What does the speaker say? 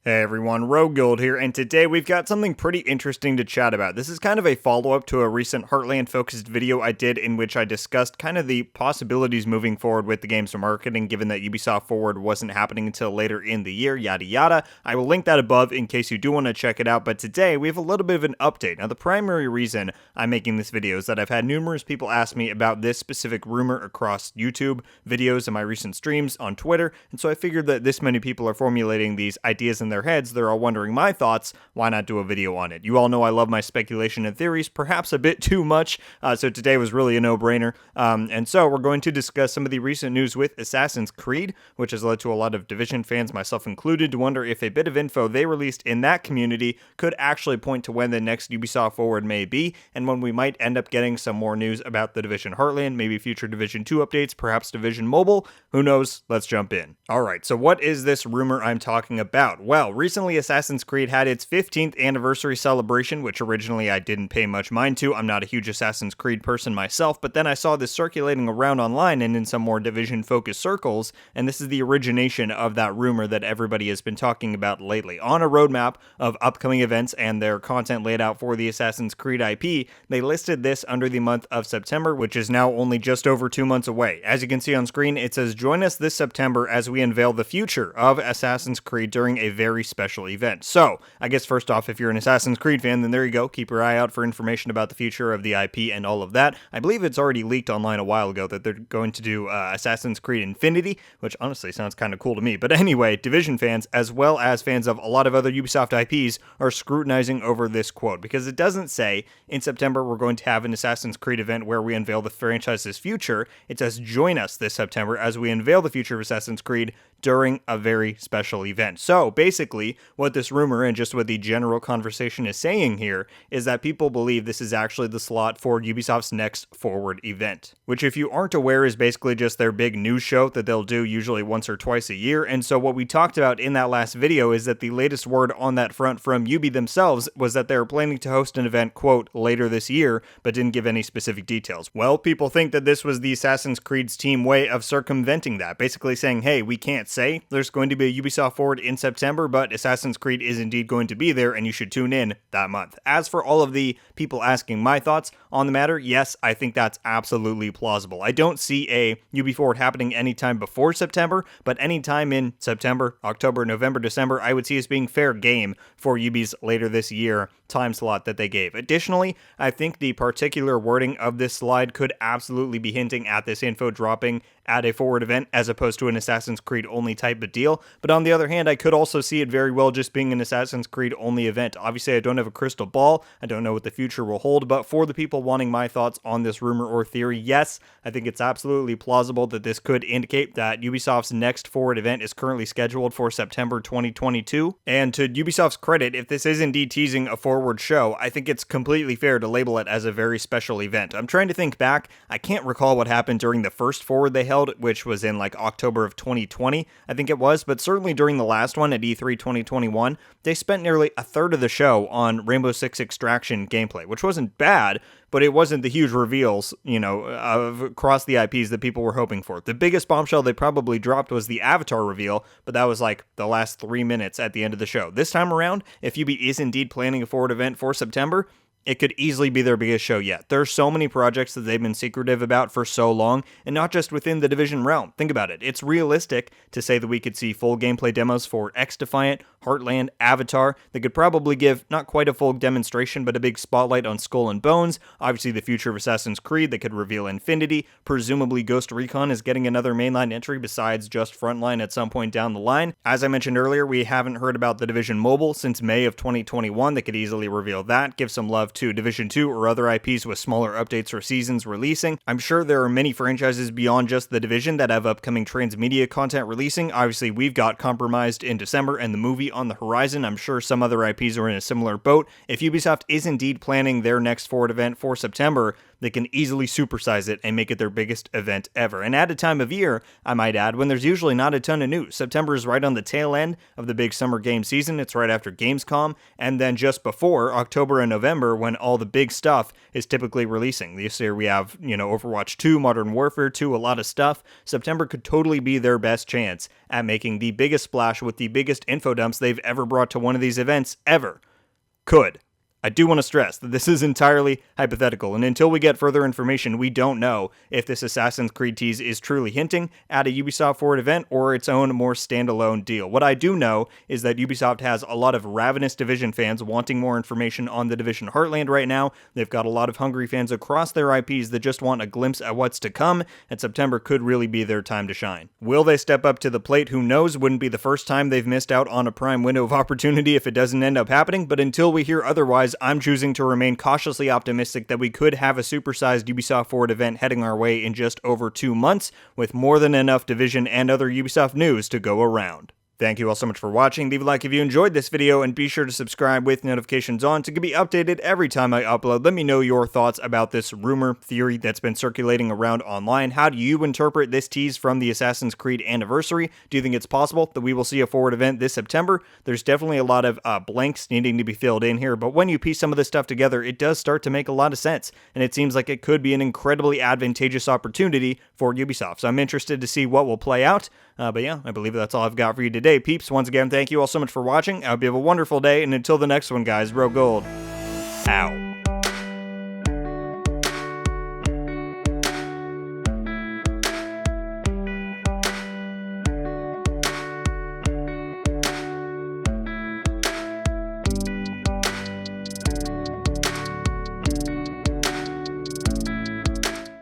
Hey everyone, RogueGold here, and today we've got something pretty interesting to chat about. This is kind of a follow-up to a recent Heartland-focused video I did in which I discussed kind of the possibilities moving forward with the game's marketing, given that Ubisoft Forward wasn't happening until later in the year, yada yada. I will link that above in case you do want to check it out, but today we have a little bit of an update. Now, the primary reason I'm making this video is that I've had numerous people ask me about this specific rumor across YouTube videos and my recent streams on Twitter, and so I figured that this many people are formulating these ideas in their heads, they're all wondering my thoughts, why not do a video on it? You all know I love my speculation and theories, perhaps a bit too much, so today was really a no-brainer, and so we're going to discuss some of the recent news with Assassin's Creed, which has led to a lot of Division fans, myself included, to wonder if a bit of info they released in that community could actually point to when the next Ubisoft Forward may be, and when we might end up getting some more news about the Division Heartland, maybe future Division 2 updates, perhaps Division Mobile, who knows? Let's jump in. Alright, so what is this rumor I'm talking about? Well, recently Assassin's Creed had its 15th anniversary celebration, which originally I didn't pay much mind to. I'm not a huge Assassin's Creed person myself, but then I saw this circulating around online and in some more Division-focused circles, and this is the origination of that rumor that everybody has been talking about lately. On a roadmap of upcoming events and their content laid out for the Assassin's Creed IP, they listed this under the month of September, which is now only just over 2 months away. As you can see on screen, it says, "Join us this September as we unveil the future of Assassin's Creed during a very special event." So, I guess first off, if you're an Assassin's Creed fan, then there you go. Keep your eye out for information about the future of the IP and all of that. I believe it's already leaked online a while ago that they're going to do Assassin's Creed Infinity, which honestly sounds kind of cool to me. But anyway, Division fans, as well as fans of a lot of other Ubisoft IPs, are scrutinizing over this quote, because it doesn't say, in September we're going to have an Assassin's Creed event where we unveil the franchise's future. It says, "Join us this September as we unveil the future of Assassin's Creed during a very special event." So basically, what this rumor and just what the general conversation is saying here is that people believe this is actually the slot for Ubisoft's next Forward event, which, if you aren't aware, is basically just their big news show that they'll do usually once or twice a year. And so what we talked about in that last video is that the latest word on that front from Ubi themselves was that they're planning to host an event, quote, later this year, but didn't give any specific details. Well, people think that this was the Assassin's Creed's team way of circumventing that, basically saying, hey, we can't say there's going to be a Ubisoft Forward in September, but Assassin's Creed is indeed going to be there, and you should tune in that month. As for all of the people asking my thoughts on the matter, yes, I think that's absolutely plausible. I don't see a Ubi Forward happening anytime before September, but anytime in September, October, November, December, I would see as being fair game for Ubi's later this year time slot that they gave. Additionally, I think the particular wording of this slide could absolutely be hinting at this info dropping at a Forward event as opposed to an Assassin's Creed only type of deal. But on the other hand, I could also see it very well just being an Assassin's Creed only event. Obviously, I don't have a crystal ball. I don't know what the future will hold, but for the people wanting my thoughts on this rumor or theory, yes, I think it's absolutely plausible that this could indicate that Ubisoft's next Forward event is currently scheduled for September 2022. And to Ubisoft's credit, if this is indeed teasing a Forward show, I think it's completely fair to label it as a very special event. I'm trying to think back. I can't recall what happened during the first Forward they held, which was in like October of 2020, I think it was, but certainly during the last one at E3 2021, they spent nearly a third of the show on Rainbow Six Extraction gameplay, which wasn't bad, but it wasn't the huge reveals, across the IPs that people were hoping for. The biggest bombshell they probably dropped was the Avatar reveal, but that was like the last 3 minutes at the end of the show. This time around, if Ubi is indeed planning a Forward event for September, it could easily be their biggest show yet. There's so many projects that they've been secretive about for so long, and not just within the Division realm. Think about it. It's realistic to say that we could see full gameplay demos for X-Defiant, Heartland, Avatar. They could probably give not quite a full demonstration, but a big spotlight on Skull and Bones. Obviously, the future of Assassin's Creed. They could reveal Infinity. Presumably, Ghost Recon is getting another mainline entry besides just Frontline at some point down the line. As I mentioned earlier, we haven't heard about the Division Mobile since May of 2021. They could easily reveal that. Give some love to Division 2 or other IPs with smaller updates or seasons releasing. I'm sure there are many franchises beyond just the Division that have upcoming transmedia content releasing. Obviously, we've got Compromised in December and the movie on the horizon. I'm sure some other IPs are in a similar boat. If Ubisoft is indeed planning their next Forward event for September, they can easily supersize it and make it their biggest event ever. And at a time of year, I might add, when there's usually not a ton of news. September is right on the tail end of the big summer game season. It's right after Gamescom, and then just before October and November when all the big stuff is typically releasing. This year we have, Overwatch 2, Modern Warfare 2, a lot of stuff. September could totally be their best chance at making the biggest splash with the biggest info dumps they've ever brought to one of these events ever. Could. I do want to stress that this is entirely hypothetical, and until we get further information, we don't know if this Assassin's Creed tease is truly hinting at a Ubisoft Forward event or its own more standalone deal. What I do know is that Ubisoft has a lot of ravenous Division fans wanting more information on the Division Heartland right now. They've got a lot of hungry fans across their IPs that just want a glimpse at what's to come, and September could really be their time to shine. Will they step up to the plate? Who knows? Wouldn't be the first time they've missed out on a prime window of opportunity if it doesn't end up happening, but until we hear otherwise, I'm choosing to remain cautiously optimistic that we could have a supersized Ubisoft Forward event heading our way in just over 2 months, with more than enough Division and other Ubisoft news to go around. Thank you all so much for watching. Leave a like if you enjoyed this video, and be sure to subscribe with notifications on to be updated every time I upload. Let me know your thoughts about this rumor theory that's been circulating around online. How do you interpret this tease from the Assassin's Creed anniversary? Do you think it's possible that we will see a Forward event this September? There's definitely a lot of blanks needing to be filled in here, but when you piece some of this stuff together, it does start to make a lot of sense, and it seems like it could be an incredibly advantageous opportunity for Ubisoft. So I'm interested to see what will play out, but yeah, I believe that's all I've got for you today, peeps. Once again, thank you all so much for watching. I hope you have a wonderful day, and until the next one, guys, RogueGold out.